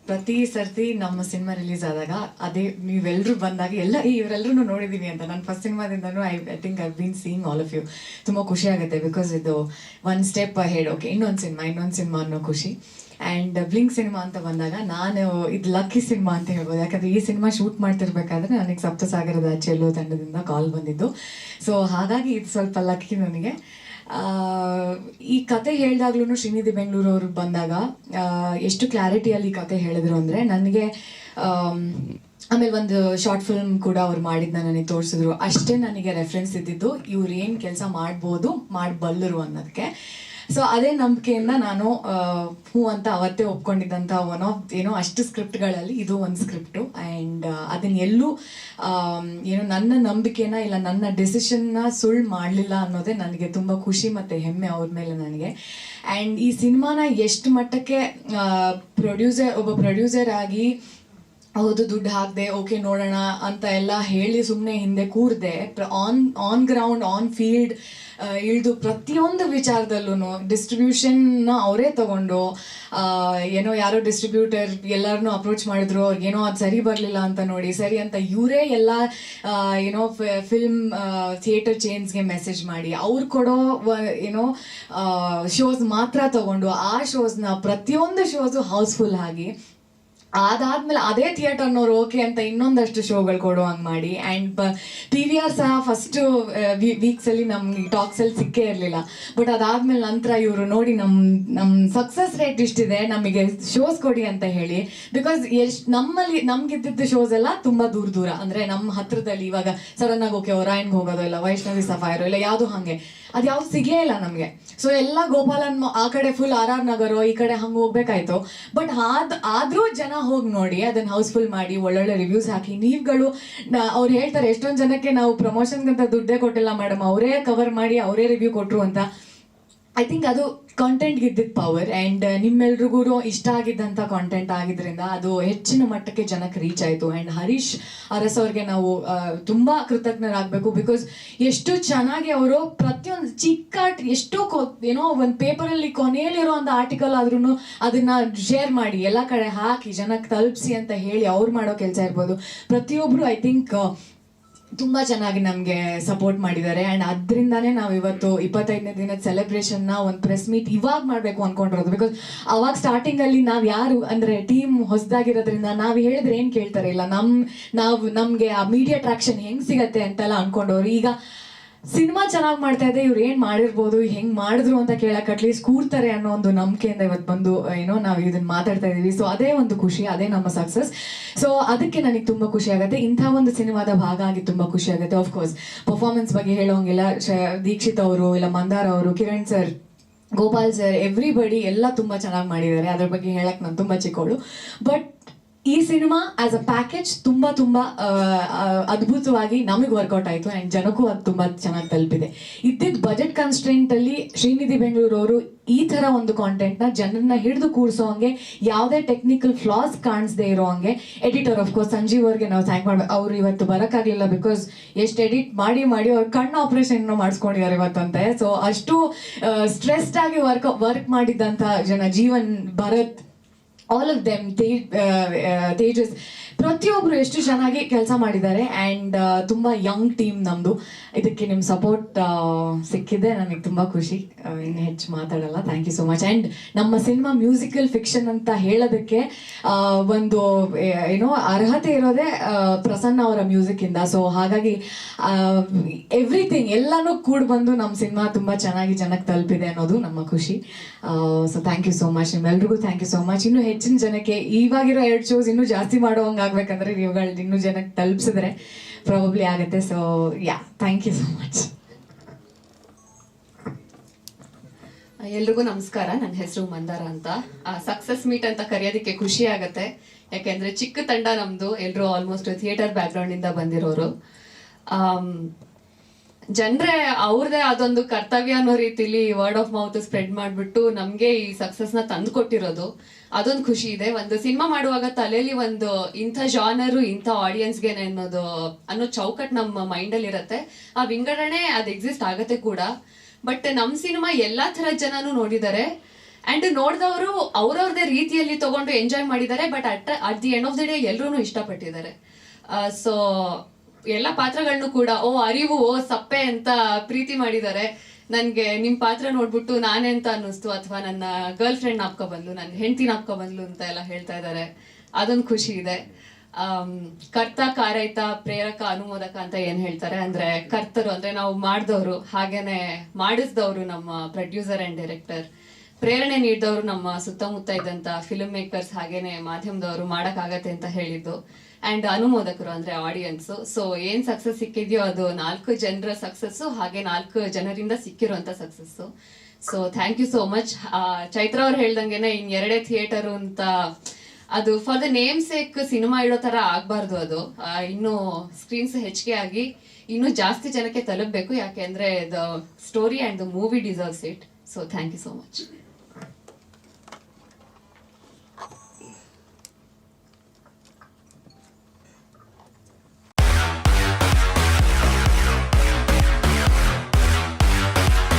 ಪ್ರತಿ ಸರ್ತಿ ನಮ್ಮ ಸಿನಿಮಾ ರಿಲೀಸ್ ಆದಾಗ ಅದೇ ನೀವೆಲ್ಲರೂ ಬಂದಾಗ ಎಲ್ಲ ಇವರೆಲ್ಲರೂ ನೋಡಿದ್ದೀನಿ ಅಂತ ನಾನು ಫಸ್ಟ್ ಸಿನಿಮಾದಿಂದನೂ I think I been seeing all of you. ತುಂಬ ಖುಷಿ ಆಗುತ್ತೆ ಬಿಕಾಸ್ ಇದು ಒನ್ ಸ್ಟೆಪ್ ಅಹೆಡ್. ಓಕೆ, ಇನ್ನೊಂದು ಸಿನಿಮಾ ಅನ್ನೋ ಖುಷಿ. ಆ್ಯಂಡ್ ಬ್ಲಿಂಕ್ ಸಿನಿಮಾ ಅಂತ ಬಂದಾಗ ನಾನು ಇದು ಲಕ್ಕಿ ಸಿನಿಮಾ ಅಂತ ಹೇಳ್ಬೋದು. ಯಾಕಂದರೆ ಈ ಸಿನಿಮಾ ಶೂಟ್ ಮಾಡ್ತಿರ್ಬೇಕಾದ್ರೆ ನನಗೆ ಸಪ್ತಸಾಗರದ ಚೆಲ್ಲೋ ತಂಡದಿಂದ ಕಾಲ್ ಬಂದಿದ್ದು. ಸೊ ಹಾಗಾಗಿ ಇದು ಸ್ವಲ್ಪ ಲಕ್ಕಿ ನನಗೆ. ಈ ಕತೆ ಹೇಳಿದಾಗ್ಲೂ ಶ್ರೀನಿಧಿ ಬೆಂಗಳೂರು ಅವರು ಬಂದಾಗ ಎಷ್ಟು ಕ್ಲಾರಿಟಿಯಲ್ಲಿ ಈ ಕತೆ ಹೇಳಿದ್ರು ಅಂದರೆ ನನಗೆ ಆಮೇಲೆ ಒಂದು ಶಾರ್ಟ್ ಫಿಲ್ಮ್ ಕೂಡ ಅವ್ರು ಮಾಡಿದ್ನ ನನಗೆ ತೋರಿಸಿದ್ರು. ಅಷ್ಟೇ ನನಗೆ ರೆಫರೆನ್ಸ್ ಇದ್ದಿದ್ದು ಇವ್ರು ಏನು ಕೆಲಸ ಮಾಡ್ಬೋದು, ಮಾಡಬಲ್ಲರು ಅನ್ನೋದಕ್ಕೆ. ಸೊ ಅದೇ ನಂಬಿಕೆಯಿಂದ ನಾನು ಹ್ಞೂ ಅಂತ ಅವತ್ತೇ ಒಪ್ಕೊಂಡಿದ್ದಂಥ ಒನ್ ಆಫ್ ಅಷ್ಟು ಸ್ಕ್ರಿಪ್ಟ್ಗಳಲ್ಲಿ ಇದು ಒಂದು ಸ್ಕ್ರಿಪ್ಟು. ಆ್ಯಂಡ್ ಅದನ್ನ ಎಲ್ಲೂ ನನ್ನ ನಂಬಿಕೆನ ಇಲ್ಲ ನನ್ನ ಡಿಸಿಷನ್ನ ಸುಳ್ಳು ಮಾಡಲಿಲ್ಲ ಅನ್ನೋದೇ ನನಗೆ ತುಂಬ ಖುಷಿ ಮತ್ತು ಹೆಮ್ಮೆ ಅವ್ರ ಮೇಲೆ ನನಗೆ. ಆ್ಯಂಡ್ ಈ ಸಿನಿಮಾನ ಎಷ್ಟು ಮಟ್ಟಕ್ಕೆ ಒಬ್ಬ ಪ್ರೊಡ್ಯೂಸರ್ ಆಗಿ ಹೌದು ದುಡ್ಡು ಹಾಕದೆ ಓಕೆ ನೋಡೋಣ ಅಂತ ಎಲ್ಲ ಹೇಳಿ ಸುಮ್ಮನೆ ಹಿಂದೆ ಕೂರದೆ ಆನ್ ಗ್ರೌಂಡ್ ಆನ್ ಫೀಲ್ಡ್ ಇಳಿದು ಪ್ರತಿಯೊಂದು ವಿಚಾರದಲ್ಲೂ ಡಿಸ್ಟ್ರಿಬ್ಯೂಷನ್ನ ಅವರೇ ತಗೊಂಡು ಯಾರೋ ಡಿಸ್ಟ್ರಿಬ್ಯೂಟರ್ ಎಲ್ಲರನ್ನೂ ಅಪ್ರೋಚ್ ಮಾಡಿದ್ರು, ಅವ್ರಿಗೇನೋ ಅದು ಸರಿ ಬರಲಿಲ್ಲ ಅಂತ ನೋಡಿ ಸರಿ ಅಂತ ಇವರೇ ಎಲ್ಲ ಫಿಲ್ಮ್ ಥಿಯೇಟರ್ ಚೇನ್ಸ್ಗೆ ಮೆಸೇಜ್ ಮಾಡಿ ಅವ್ರು ಕೊಡೋ ಶೋಸ್ ಮಾತ್ರ ತಗೊಂಡು ಆ ಶೋಸ್ನ ಪ್ರತಿಯೊಂದು ಶೋಸು ಹೌಸ್ಫುಲ್ ಆಗಿ ಅದಾದ್ಮೇಲೆ ಅದೇ ಥಿಯೇಟರ್ನವ್ರು ಓಕೆ ಅಂತ ಇನ್ನೊಂದಷ್ಟು ಶೋಗಳು ಕೊಡೋ ಹಂಗೆ ಮಾಡಿ. ಆ್ಯಂಡ್ PVR ಸಹ ಫಸ್ಟು ವೀಕ್ಸಲ್ಲಿ ನಮ್ಗೆ ಟಾಕ್ಸಲ್ಲಿ ಸಿಕ್ಕೇ ಇರಲಿಲ್ಲ. ಬಟ್ ಅದಾದ್ಮೇಲೆ ನಂತರ ಇವರು ನೋಡಿ ನಮ್ಮ ಸಕ್ಸಸ್ ರೇಟ್ ಇಷ್ಟಿದೆ, ನಮಗೆ ಶೋಸ್ ಕೊಡಿ ಅಂತ ಹೇಳಿ. ಬಿಕಾಸ್ ನಮ್ಗಿದ್ದಿದ್ದು ಶೋಸ್ ಎಲ್ಲ ತುಂಬ ದೂರ ಅಂದರೆ ನಮ್ಮ ಹತ್ರದಲ್ಲಿ ಇವಾಗ ಸಡನ್ನಾಗಿ ಓಕೆ ಒರಾಯನ್ಗೆ ಹೋಗೋದು ಇಲ್ಲ ವೈಷ್ಣವಿ ಸಫಾಯರೋ ಇಲ್ಲ ಯಾವುದು ಹಾಗೆ ಅದು ಯಾವ್ದು ಸಿಗಲೇ ಇಲ್ಲ ನಮಗೆ. ಸೊ ಎಲ್ಲ ಗೋಪಾಲನ್ ಆ ಕಡೆ ಫುಲ್ RR ನಗರೋ ಈ ಕಡೆ ಹಂಗೆ ಹೋಗ್ಬೇಕಾಯ್ತು. ಬಟ್ ಆದರೂ ಜನ ಹೋಗಿ ನೋಡಿ ಅದನ್ನು ಹೌಸ್ಫುಲ್ ಮಾಡಿ ಒಳ್ಳೊಳ್ಳೆ ರಿವ್ಯೂಸ್ ಹಾಕಿ ನೀವುಗಳು ಅವ್ರು ಹೇಳ್ತಾರೆ ಎಷ್ಟೊಂದು ಜನಕ್ಕೆ ನಾವು ಪ್ರಮೋಷನ್ಗಂತ ದುಡ್ಡೇ ಕೊಟ್ಟಿಲ್ಲ ಮೇಡಮ್, ಅವರೇ ಕವರ್ ಮಾಡಿ ಅವರೇ ರಿವ್ಯೂ ಕೊಟ್ಟರು ಅಂತ. ಐ ಥಿಂಕ್ ಅದು ಕಾಂಟೆಂಟ್ಗೆ ಇದ್ದಿದ್ದ ಪವರ್. ಆ್ಯಂಡ್ ನಿಮ್ಮೆಲ್ರಿಗೂ ಇಷ್ಟ ಆಗಿದ್ದಂಥ ಕಾಂಟೆಂಟ್ ಆಗಿದ್ದರಿಂದ ಅದು ಹೆಚ್ಚಿನ ಮಟ್ಟಕ್ಕೆ ಜನಕ್ಕೆ ರೀಚ್ ಆಯಿತು. ಆ್ಯಂಡ್ ಹರೀಶ್ ಅರಸ್ ಅವ್ರಿಗೆ ನಾವು ತುಂಬ ಕೃತಜ್ಞರಾಗಬೇಕು. ಬಿಕಾಸ್ ಎಷ್ಟು ಚೆನ್ನಾಗಿ ಅವರು ಪ್ರತಿಯೊಂದು ಚಿಕ್ಕ ಎಷ್ಟೋ ಒಂದು ಪೇಪರಲ್ಲಿ ಕೊನೆಯಲ್ಲಿರೋ ಒಂದು ಆರ್ಟಿಕಲ್ ಆದ್ರೂ ಅದನ್ನು ಶೇರ್ ಮಾಡಿ ಎಲ್ಲ ಕಡೆ ಹಾಕಿ ಜನಕ್ಕೆ ತಲುಪಿಸಿ ಅಂತ ಹೇಳಿ ಅವ್ರು ಮಾಡೋ ಕೆಲಸ ಇರ್ಬೋದು. ಪ್ರತಿಯೊಬ್ಬರು ಐ ಥಿಂಕ್ ತುಂಬ ಚೆನ್ನಾಗಿ ನಮಗೆ ಸಪೋರ್ಟ್ ಮಾಡಿದ್ದಾರೆ. ಆ್ಯಂಡ್ ಅದರಿಂದಾನೇ ನಾವು ಇವತ್ತು 25ನೇ ದಿನದ ಸೆಲೆಬ್ರೇಷನ್ನ ಒಂದು ಪ್ರೆಸ್ ಮೀಟ್ ಇವಾಗ ಮಾಡಬೇಕು ಅಂದ್ಕೊಂಡಿರೋದು. ಬಿಕಾಸ್ ಅವಾಗ ಸ್ಟಾರ್ಟಿಂಗಲ್ಲಿ ನಾವು ಯಾರು ಅಂದರೆ ಟೀಮ್ ಹೊಸದಾಗಿರೋದ್ರಿಂದ ನಾವು ಹೇಳಿದ್ರೆ ಏನು ಕೇಳ್ತಾರೆ ಇಲ್ಲ ನಮಗೆ ಆ ಮೀಡಿಯಾ ಟ್ರಾಕ್ಷನ್ ಹೆಂಗೆ ಸಿಗತ್ತೆ ಅಂತೆಲ್ಲ ಅಂದ್ಕೊಂಡವ್ರು. ಈಗ ಸಿನಿಮಾ ಚೆನ್ನಾಗಿ ಮಾಡ್ತಾ ಇದೆ, ಇವ್ರು ಏನು ಮಾಡಿರ್ಬೋದು ಹೆಂಗೆ ಮಾಡಿದ್ರು ಅಂತ ಕೇಳಕ್ಕೆ ಅಟ್ಲೀಸ್ಟ್ ಕೂರ್ತಾರೆ ಅನ್ನೋ ಒಂದು ನಂಬಿಕೆಯಿಂದ ಇವತ್ತು ಬಂದು ನಾವು ಇದನ್ನು ಮಾತಾಡ್ತಾ ಇದ್ದೀವಿ. ಸೊ ಅದೇ ಒಂದು ಖುಷಿ, ಅದೇ ನಮ್ಮ ಸಕ್ಸಸ್. ಸೊ ಅದಕ್ಕೆ ನನಗೆ ತುಂಬ ಖುಷಿ ಆಗುತ್ತೆ, ಇಂಥ ಒಂದು ಸಿನಿಮಾದ ಭಾಗ ಆಗಿ ತುಂಬ ಖುಷಿ ಆಗುತ್ತೆ. ಆಫ್ಕೋರ್ಸ್ ಪರ್ಫಾರ್ಮೆನ್ಸ್ ಬಗ್ಗೆ ಹೇಳೋಂಗಿಲ್ಲ, ದೀಕ್ಷಿತ್ ಅವರು ಇಲ್ಲ ಮಂದಾರ್ ಅವರು, Kiran sir, Gopal sir, everybody ಎಲ್ಲ ತುಂಬ ಚೆನ್ನಾಗಿ ಮಾಡಿದ್ದಾರೆ. ಅದ್ರ ಬಗ್ಗೆ ಹೇಳಕ್ಕೆ ನಾನು ತುಂಬ ಚಿಕ್ಕವಳು. ಬಟ್ ಈ ಸಿನಿಮಾ ಆಸ್ ಅ ಪ್ಯಾಕೇಜ್ ತುಂಬ ಅದ್ಭುತವಾಗಿ ನಮಗೆ ವರ್ಕೌಟ್ ಆಯಿತು. ಆ್ಯಂಡ್ ಜನಕ್ಕೂ ಅದು ತುಂಬ ಚೆನ್ನಾಗಿ ತಲುಪಿದೆ. ಇದ್ದಿದ್ದ ಬಜೆಟ್ ಕನ್ಸ್ಟ್ರೆಂಟಲ್ಲಿ ಶ್ರೀನಿಧಿ ಬೆಂಗಳೂರು ಅವರು ಈ ಥರ ಒಂದು ಕಾಂಟೆಂಟ್ನ ಜನರನ್ನ ಹಿಡಿದು ಕೂರಿಸೋ ಹಂಗೆ ಯಾವುದೇ ಟೆಕ್ನಿಕಲ್ ಫ್ಲಾಸ್ ಕಾಣಿಸದೇ ಇರೋ ಹಂಗೆ ಎಡಿಟರ್ ಆಫ್ಕೋರ್ಸ್ ಸಂಜೀವ್ ಅವ್ರಿಗೆ ನಾವು ಥ್ಯಾಂಕ್ ಮಾಡ್ಬೇಕು. ಅವರು ಇವತ್ತು ಬರೋಕ್ಕಾಗಲಿಲ್ಲ ಬಿಕಾಸ್ ಎಷ್ಟು ಎಡಿಟ್ ಮಾಡಿ ಅವ್ರ ಕಣ್ಣು ಆಪ್ರೇಷನ್ ಮಾಡಿಸ್ಕೊಂಡಿದ್ದಾರೆ ಇವತ್ತಂತೆ. ಸೊ ಅಷ್ಟು ಸ್ಟ್ರೆಸ್ಡ್ ಆಗಿ ವರ್ಕ್ ಮಾಡಿದ್ದಂಥ ಜನ, Jeevan, Bharath, all of them, Tejas, ಪ್ರತಿಯೊಬ್ಬರು ಎಷ್ಟು ಚೆನ್ನಾಗಿ ಕೆಲಸ ಮಾಡಿದ್ದಾರೆ. ಆ್ಯಂಡ್ ತುಂಬ ಯಂಗ್ ಟೀಮ್ ನಮ್ಮದು. ಇದಕ್ಕೆ ನಿಮ್ಮ ಸಪೋರ್ಟ್ ಸಿಕ್ಕಿದೆ, ನನಗೆ ತುಂಬ ಖುಷಿ. ಇನ್ನು ಹೆಚ್ಚು ಮಾತಾಡಲ್ಲ. Thank you so much. And ನಮ್ಮ ಸಿನಿಮಾ ಮ್ಯೂಸಿಕಲ್ ಫಿಕ್ಷನ್ ಅಂತ ಹೇಳೋದಕ್ಕೆ ಒಂದು ಅರ್ಹತೆ ಇರೋದೇ ಪ್ರಸನ್ನ ಅವರ ಮ್ಯೂಸಿಕ್ಕಿಂದ. ಸೊ ಹಾಗಾಗಿ ಎವ್ರಿಥಿಂಗ್ ಎಲ್ಲನೂ ಕೂಡ ಬಂದು ನಮ್ಮ ಸಿನಿಮಾ ತುಂಬ ಚೆನ್ನಾಗಿ ಜನಕ್ಕೆ ತಲುಪಿದೆ ಅನ್ನೋದು ನಮ್ಮ ಖುಷಿ. So thank you so much. ನಿಮ್ಮೆಲ್ರಿಗೂ ಥ್ಯಾಂಕ್ ಯು ಸೋ ಮಚ್. ಇನ್ನೂ ಹೆಚ್ಚಿನ ಜನಕ್ಕೆ ಇವಾಗಿರೋ 2 ಶೋಸ್ ಇನ್ನೂ ಜಾಸ್ತಿ ಮಾಡೋವಂಗೆ ಆಗ್ಬೇಕಂದ್ರೆ ನೀವುಗಳು ಇನ್ನೂ ಜನಕ್ಕೆ ತಲುಪಿಸಿದ್ರೆ ಪ್ರಾಬಬ್ಲಿ ಆಗುತ್ತೆ. So yeah, thank you so much. ಎಲ್ರಿಗೂ ನಮಸ್ಕಾರ. ನನ್ನ ಹೆಸರು ಮಂದಾರ ಅಂತ. ಸಕ್ಸಸ್ ಮೀಟ್ ಅಂತ ಕರೆಯೋದಕ್ಕೆ ಖುಷಿ ಆಗತ್ತೆ, ಯಾಕೆಂದ್ರೆ ಚಿಕ್ಕ ತಂಡ ನಮ್ದು. ಎಲ್ಲರೂ ಆಲ್ಮೋಸ್ಟ್ ಥಿಯೇಟರ್ ಬ್ಯಾಕ್ಗ್ರೌಂಡ್ ಇಂದ ಬಂದಿರೋರು. ಜನರೇ ಅವ್ರದೇ ಅದೊಂದು ಕರ್ತವ್ಯ ಅನ್ನೋ ರೀತಿಲಿ ವರ್ಡ್ ಆಫ್ ಮೌತ್ ಸ್ಪ್ರೆಡ್ ಮಾಡಿಬಿಟ್ಟು ನಮಗೆ ಈ ಸಕ್ಸಸ್ನ ತಂದು ಕೊಟ್ಟಿರೋದು. ಅದೊಂದು ಖುಷಿ ಇದೆ. ಒಂದು ಸಿನಿಮಾ ಮಾಡುವಾಗ ತಲೆಯಲ್ಲಿ ಒಂದು ಇಂಥ ಜಾನರು ಇಂಥ ಆಡಿಯನ್ಸ್ಗೆ ಅನ್ನೋ ಚೌಕಟ್ ನಮ್ಮ ಮೈಂಡಲ್ಲಿ ಇರುತ್ತೆ. ಆ ವಿಂಗಡಣೆ ಅದು ಎಕ್ಸಿಸ್ಟ್ ಆಗತ್ತೆ ಕೂಡ. ಬಟ್ ನಮ್ಮ ಸಿನಿಮಾ ಎಲ್ಲಾ ಥರದ ಜನನೂ ನೋಡಿದ್ದಾರೆ. ಅಂಡ್ ನೋಡಿದವರು ಅವ್ರವ್ರದೇ ರೀತಿಯಲ್ಲಿ ತಗೊಂಡು ಎಂಜಾಯ್ ಮಾಡಿದ್ದಾರೆ. But at the end of the day ಎಲ್ಲರೂ ಇಷ್ಟಪಟ್ಟಿದ್ದಾರೆ. ಸೊ ಎಲ್ಲ ಪಾತ್ರಗಳನ್ನು ಕೂಡ ಅರಿವು ಸಪ್ಪೆ ಅಂತ ಪ್ರೀತಿ ಮಾಡಿದ್ದಾರೆ. ನನ್ಗೆ ನಿಮ್ ಪಾತ್ರ ನೋಡ್ಬಿಟ್ಟು ನಾನೇ ಅಂತ ಅನ್ನಿಸ್ತು, ಅಥವಾ ನನ್ನ ಗರ್ಲ್ ಫ್ರೆಂಡ್ ನಾಪ್ಕೊ ಬಂದ್ಲು, ನನ್ನ ಹೆಂಡತಿ ನಾಪ್ಕೊ ಬಂದ್ಲು ಅಂತ ಎಲ್ಲ ಹೇಳ್ತಾ ಇದ್ದಾರೆ. ಅದೊಂದು ಖುಷಿ ಇದೆ. ಕರ್ತ, ಕಾರೈತ, ಪ್ರೇರಕ, ಅನುಮೋದಕ ಅಂತ ಏನ್ ಹೇಳ್ತಾರೆ ಅಂದ್ರೆ ಕರ್ತರು ಅಂದ್ರೆ ನಾವು ಮಾಡಿದವರು, ಹಾಗೇನೆ ಮಾಡಿಸಿದವರು ನಮ್ಮ ಪ್ರೊಡ್ಯೂಸರ್ ಅಂಡ್ ಡೈರೆಕ್ಟರ್, ಪ್ರೇರಣೆ ನೀಡಿದವರು ನಮ್ಮ ಸುತ್ತಮುತ್ತ ಇದ್ದಂತ ಫಿಲ್ಮ್ ಮೇಕರ್ಸ್, ಹಾಗೇನೆ ಮಾಧ್ಯಮದವರು ಮಾಡಕ್ಕಾಗತ್ತೆ ಅಂತ ಹೇಳಿದ್ದು. ಅಂಡ್ ಅನುಮೋದಕರು ಅಂದ್ರೆ ಆಡಿಯನ್ಸ್. ಸೊ ಏನ್ ಸಕ್ಸಸ್ ಸಿಕ್ಕಿದ್ಯೋ ಅದು 4 ಜನರ ಸಕ್ಸಸ್, ಹಾಗೆ 4 ಜನರಿಂದ ಸಿಕ್ಕಿರುವಂತ success. So thank you so much. Chaitra ಅವ್ರು ಹೇಳ್ದಂಗೆನೆ ಇನ್ 2 ಥಿಯೇಟರ್ ಅಂತ, ಅದು for the namesake cinema ಇಡೋ ತರ ಆಗ್ಬಾರ್ದು. ಅದು ಇನ್ನು ಸ್ಕ್ರೀನ್ಸ್ ಹೆಚ್ಚಿಗೆ ಆಗಿ ಇನ್ನೂ ಜಾಸ್ತಿ ಜನಕ್ಕೆ ತಲುಪಬೇಕು, ಯಾಕೆಂದ್ರೆ the story and the movie deserves it. So thank you so much.